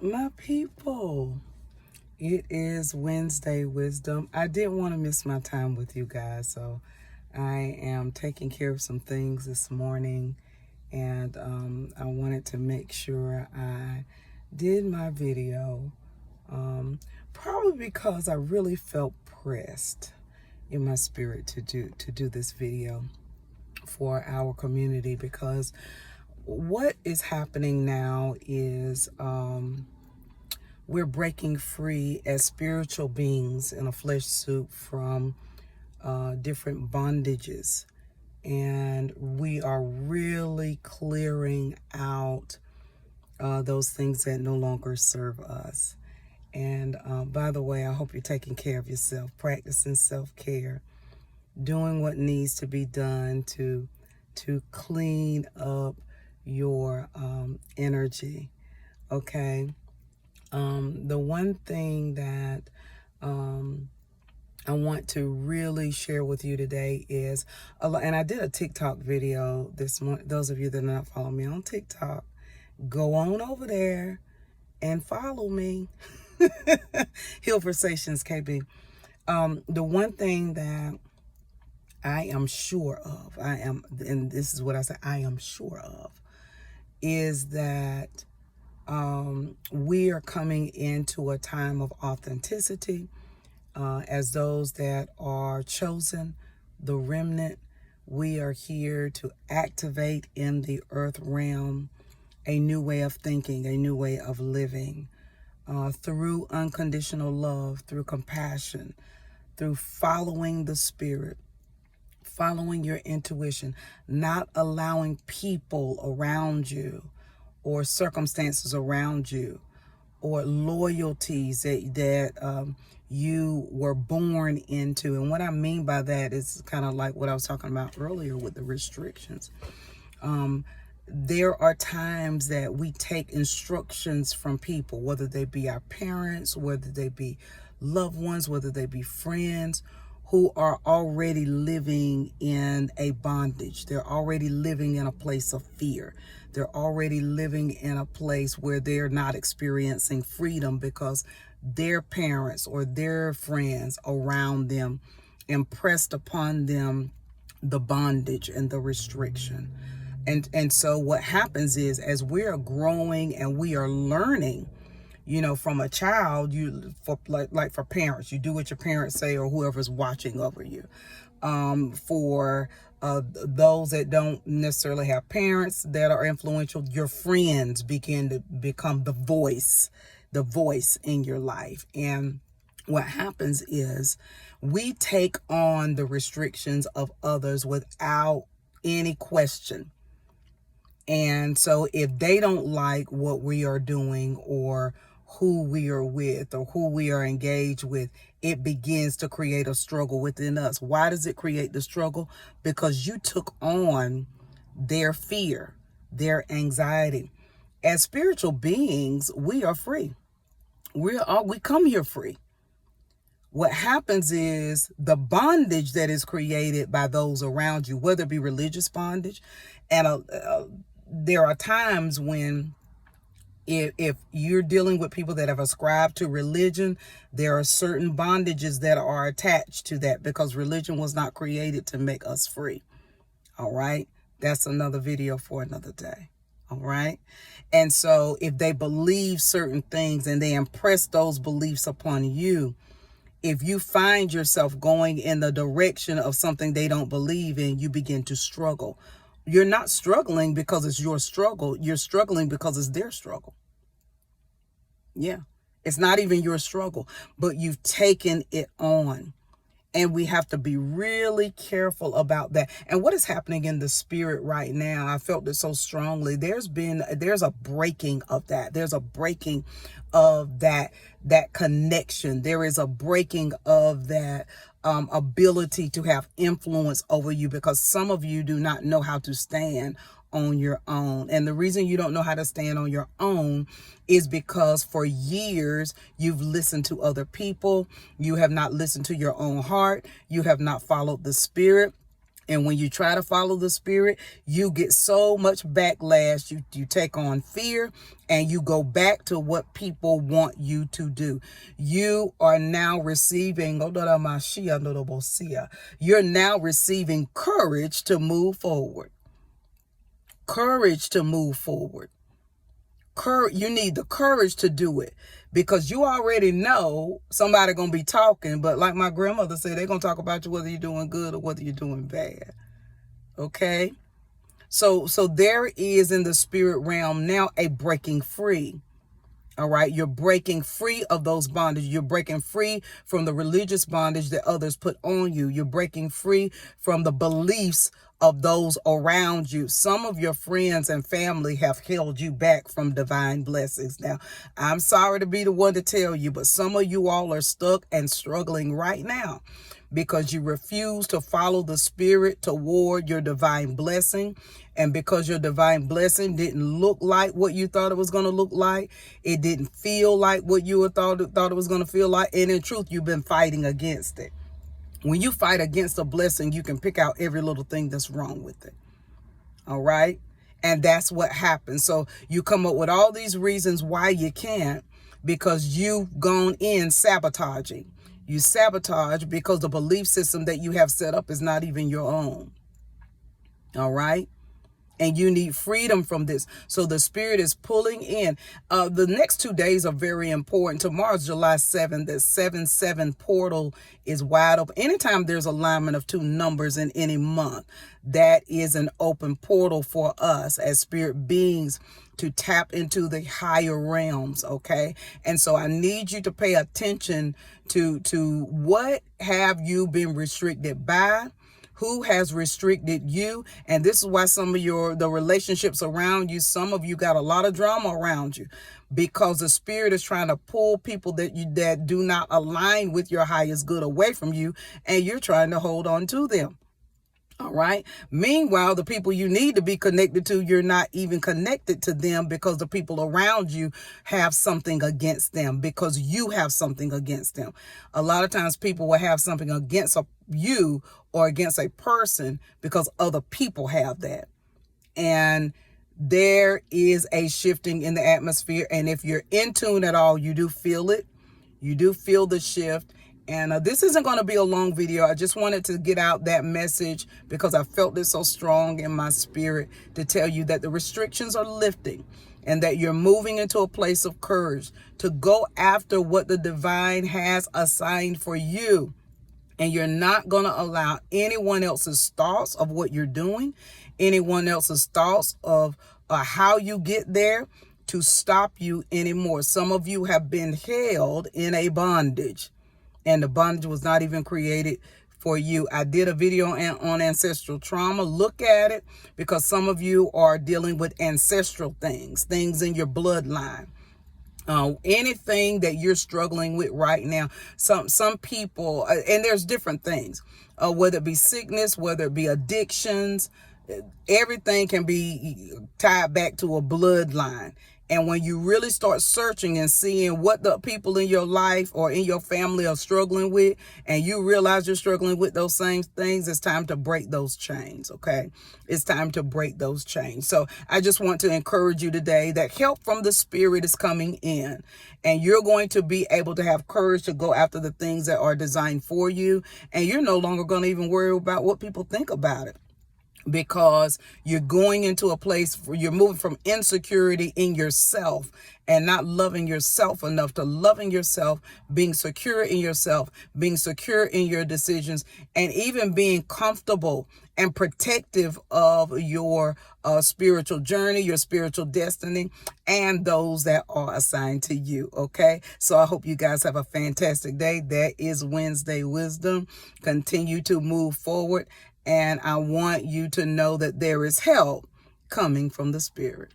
My people, it is Wednesday Wisdom. I didn't want to miss my time with you guys, so I am taking care of some things this morning, and I wanted to make sure I did my video, probably because I really felt pressed in my spirit to do this video for our community, because what is happening now is we're breaking free as spiritual beings in a flesh suit from different bondages. And we are really clearing out those things that no longer serve us. And by the way, I hope you're taking care of yourself, practicing self-care, doing what needs to be done to clean up your energy. Okay. The one thing that I want to really share with you today is, and I did a TikTok video this morning. Those of you that are not following me on TikTok, go on over there and follow me. Hilversations KB. The one thing that I am sure of, and this is what I say, I am sure of, is that we are coming into a time of authenticity as those that are chosen, the remnant. We are here to activate in the earth realm a new way of thinking, a new way of living, through unconditional love, through compassion, through following the Spirit, following your intuition, not allowing people around you or circumstances around you or loyalties that you were born into. And what I mean by that is kind of like what I was talking about earlier with the restrictions. There are times that we take instructions from people, whether they be our parents, whether they be loved ones, whether they be friends, who are already living in a bondage. They're already living in a place of fear. They're already living in a place where they're not experiencing freedom because their parents or their friends around them impressed upon them the bondage and the restriction. And so what happens is, as we are growing and we are learning, from a child, like for parents, you do what your parents say or whoever's watching over you. For those that don't necessarily have parents that are influential, your friends begin to become the voice in your life. And what happens is we take on the restrictions of others without any question. And so if they don't like what we are doing or who we are with or who we are engaged with, it begins to create a struggle within us. Why does it create the struggle? Because you took on their fear, their anxiety. As spiritual beings, we are free. We come here free. What happens is the bondage that is created by those around you, whether it be religious bondage, and there are times when if you're dealing with people that have ascribed to religion, there are certain bondages that are attached to that because religion was not created to make us free. All right. That's another video for another day. All right. And so if they believe certain things and they impress those beliefs upon you, if you find yourself going in the direction of something they don't believe in, you begin to struggle. You're not struggling because it's your struggle. You're struggling because it's their struggle. Yeah. It's not even your struggle, but you've taken it on. And we have to be really careful about that. And what is happening in the spirit right now, I felt it so strongly. There's a breaking of that. There's a breaking of that connection. There is a breaking of that ability to have influence over you, because some of you do not know how to stand on your own. And the reason you don't know how to stand on your own is because for years you've listened to other people. You have not listened to your own heart. You have not followed the Spirit. And when you try to follow the spirit, you get so much backlash. You take on fear and you go back to what people want you to do. You are now receiving, you're now receiving courage to move forward. Courage to move forward. You need the courage to do it, because you already know somebody gonna be talking, but like my grandmother said, they're gonna talk about you whether you're doing good or whether you're doing bad. Okay, so there is in the spirit realm now a breaking free. All right, you're breaking free of those bondage. You're breaking free from the religious bondage that others put on you. You're breaking free from the beliefs of those around you. Some of your friends and family have held you back from divine blessings. Now, I'm sorry to be the one to tell you, but some of you all are stuck and struggling right now because you refuse to follow the spirit toward your divine blessing. And because your divine blessing didn't look like what you thought it was going to look like, it didn't feel like what you thought it was going to feel like, and in truth, you've been fighting against it. When you fight against a blessing, you can pick out every little thing that's wrong with it. All right? And that's what happens. So you come up with all these reasons why you can't, because you've gone in sabotaging. You sabotage because the belief system that you have set up is not even your own. All right? And you need freedom from this. So the spirit is pulling in. The next 2 days are very important. Tomorrow's July 7th. The 7-7 portal is wide open. Anytime there's alignment of 2 numbers in any month, that is an open portal for us as spirit beings to tap into the higher realms. Okay. And so I need you to pay attention to what have you been restricted by? Who has restricted you? And this is why some of the relationships around you, some of you got a lot of drama around you, because the spirit is trying to pull people that do not align with your highest good away from you, and you're trying to hold on to them. All right. Meanwhile, the people you need to be connected to, you're not even connected to them because the people around you have something against them, because you have something against them. A lot of times people will have something against you or against a person because other people have that. And there is a shifting in the atmosphere. And if you're in tune at all, you do feel it. You do feel the shift. And this isn't going to be a long video. I just wanted to get out that message because I felt it so strong in my spirit to tell you that the restrictions are lifting and that you're moving into a place of courage to go after what the divine has assigned for you. And you're not going to allow anyone else's thoughts of what you're doing, anyone else's thoughts of how you get there to stop you anymore. Some of you have been held in a bondage. And the bondage was not even created for you. I did a video on ancestral trauma. Look at it, because some of you are dealing with ancestral things in your bloodline. Anything that you're struggling with right now. Some people, and there's different things, whether it be sickness, whether it be addictions, everything can be tied back to a bloodline. And when you really start searching and seeing what the people in your life or in your family are struggling with, and you realize you're struggling with those same things, it's time to break those chains, okay? It's time to break those chains. So I just want to encourage you today that help from the spirit is coming in, and you're going to be able to have courage to go after the things that are designed for you, and you're no longer going to even worry about what people think about it. Because you're going into a place where you're moving from insecurity in yourself and not loving yourself enough to loving yourself, being secure in yourself, being secure in your decisions, and even being comfortable and protective of your spiritual journey, your spiritual destiny, and those that are assigned to you. Okay. So I hope you guys have a fantastic day. That is Wednesday Wisdom. Continue to move forward. And I want you to know that there is help coming from the Spirit.